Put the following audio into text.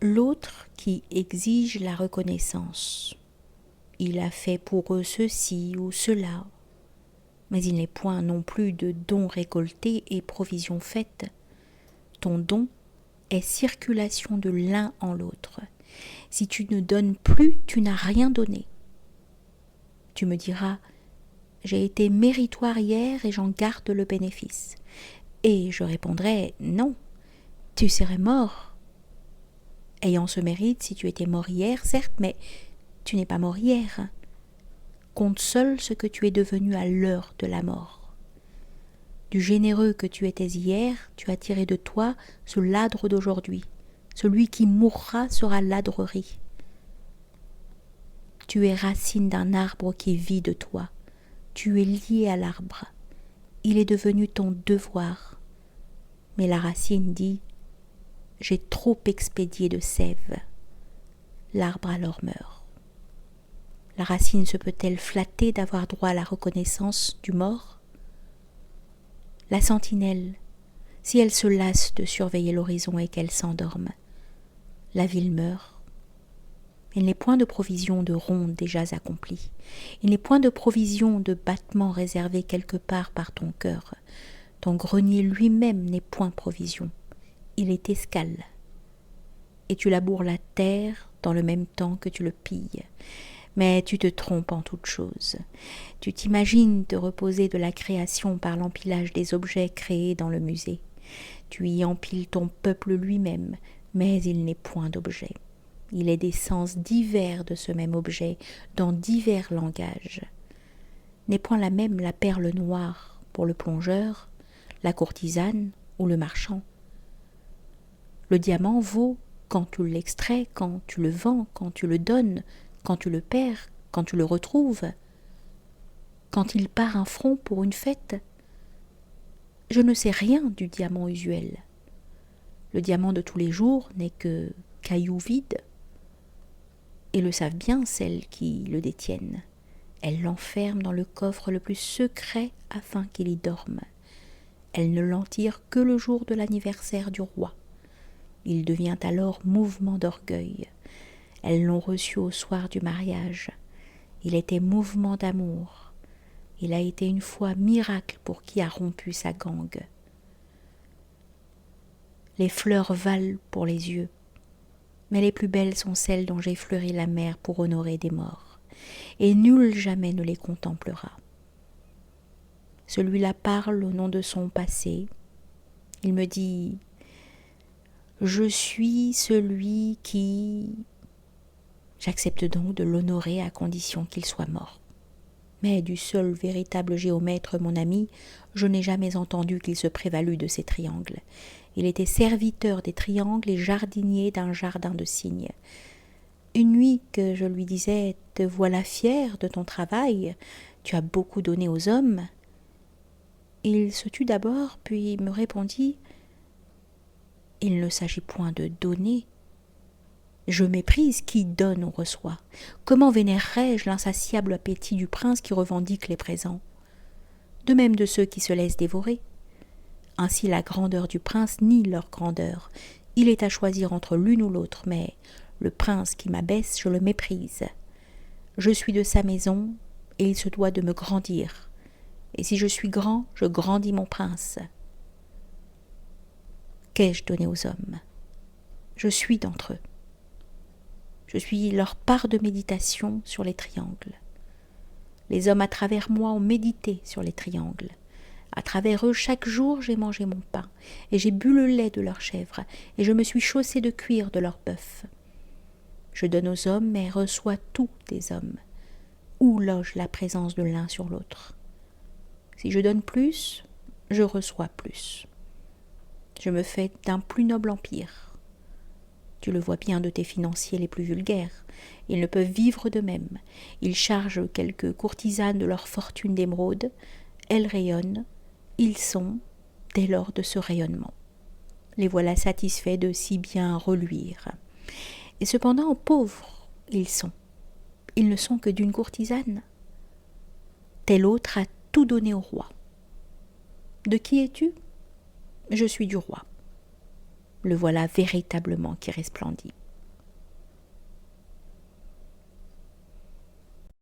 L'autre qui exige la reconnaissance. Il a fait pour eux ceci ou cela, mais il n'est point non plus de dons récoltés et provisions faites. Ton don est circulation de l'un en l'autre. Si tu ne donnes plus, tu n'as rien donné. Tu me diras, j'ai été méritoire hier et j'en garde le bénéfice. Et je répondrai, non, tu serais mort. Ayant ce mérite, si tu étais mort hier, certes, mais tu n'es pas mort hier. Compte seul ce que tu es devenu à l'heure de la mort. Du généreux que tu étais hier, tu as tiré de toi ce ladre d'aujourd'hui. Celui qui mourra sera ladrerie. Tu es racine d'un arbre qui vit de toi. Tu es lié à l'arbre. Il est devenu ton devoir. Mais la racine dit « J'ai trop expédié de sève ». L'arbre alors meurt. La racine se peut-elle flatter d'avoir droit à la reconnaissance du mort ? La sentinelle, si elle se lasse de surveiller l'horizon et qu'elle s'endorme, la ville meurt. Il n'est point de provision de ronde déjà accomplie. Il n'est point de provision de battements réservés quelque part par ton cœur. Ton grenier lui-même n'est point provision. Il est escale. Et tu laboures la terre dans le même temps que tu le pilles. Mais tu te trompes en toute chose. Tu t'imagines te reposer de la création par l'empilage des objets créés dans le musée. Tu y empiles ton peuple lui-même, mais il n'est point d'objet. Il est des sens divers de ce même objet, dans divers langages. N'est point la même la perle noire pour le plongeur, la courtisane ou le marchand. Le diamant vaut quand tu l'extrais, quand tu le vends, quand tu le donnes, quand tu le perds, quand tu le retrouves, quand il part un front pour une fête. Je ne sais rien du diamant usuel. Le diamant de tous les jours n'est que caillou vide. Et le savent bien celles qui le détiennent. Elles l'enferment dans le coffre le plus secret afin qu'il y dorme. Elles ne l'en tirent que le jour de l'anniversaire du roi. Il devient alors mouvement d'orgueil. Elles l'ont reçu au soir du mariage. Il était mouvement d'amour. Il a été une fois miracle pour qui a rompu sa gangue. Les fleurs valent pour les yeux. Mais les plus belles sont celles dont j'ai fleuri la mer pour honorer des morts, et nul jamais ne les contemplera. Celui-là parle au nom de son passé. Il me dit « Je suis celui qui… » J'accepte donc de l'honorer à condition qu'il soit mort. Mais du seul véritable géomètre, mon ami, je n'ai jamais entendu qu'il se prévalût de ces triangles. Il était serviteur des triangles et jardinier d'un jardin de cygnes. Une nuit que je lui disais « Te voilà fier de ton travail, tu as beaucoup donné aux hommes », il se tut d'abord, puis me répondit « Il ne s'agit point de donner. Je méprise qui donne ou reçoit. Comment vénérerais-je l'insatiable appétit du prince qui revendique les présents? De même de ceux qui se laissent dévorer. Ainsi la grandeur du prince nie leur grandeur. Il est à choisir entre l'une ou l'autre, mais le prince qui m'abaisse, je le méprise. Je suis de sa maison, et il se doit de me grandir. Et si je suis grand, je grandis mon prince. Qu'ai-je donné aux hommes? Je suis d'entre eux. Je suis leur part de méditation sur les triangles. Les hommes à travers moi ont médité sur les triangles. À travers eux, chaque jour, j'ai mangé mon pain, et j'ai bu le lait de leurs chèvres, et je me suis chaussé de cuir de leurs bœufs. Je donne aux hommes, mais reçois tout des hommes. Où loge la présence de l'un sur l'autre? Si je donne plus, je reçois plus. Je me fais d'un plus noble empire. Tu le vois bien de tes financiers les plus vulgaires. Ils ne peuvent vivre de même. Ils chargent quelques courtisanes de leur fortune d'émeraude. Elles rayonnent. Ils sont, dès lors de ce rayonnement. Les voilà satisfaits de si bien reluire. Et cependant, pauvres ils sont. Ils ne sont que d'une courtisane. Tel autre a tout donné au roi. De qui es-tu? Je suis du roi. Le voilà véritablement qui resplendit.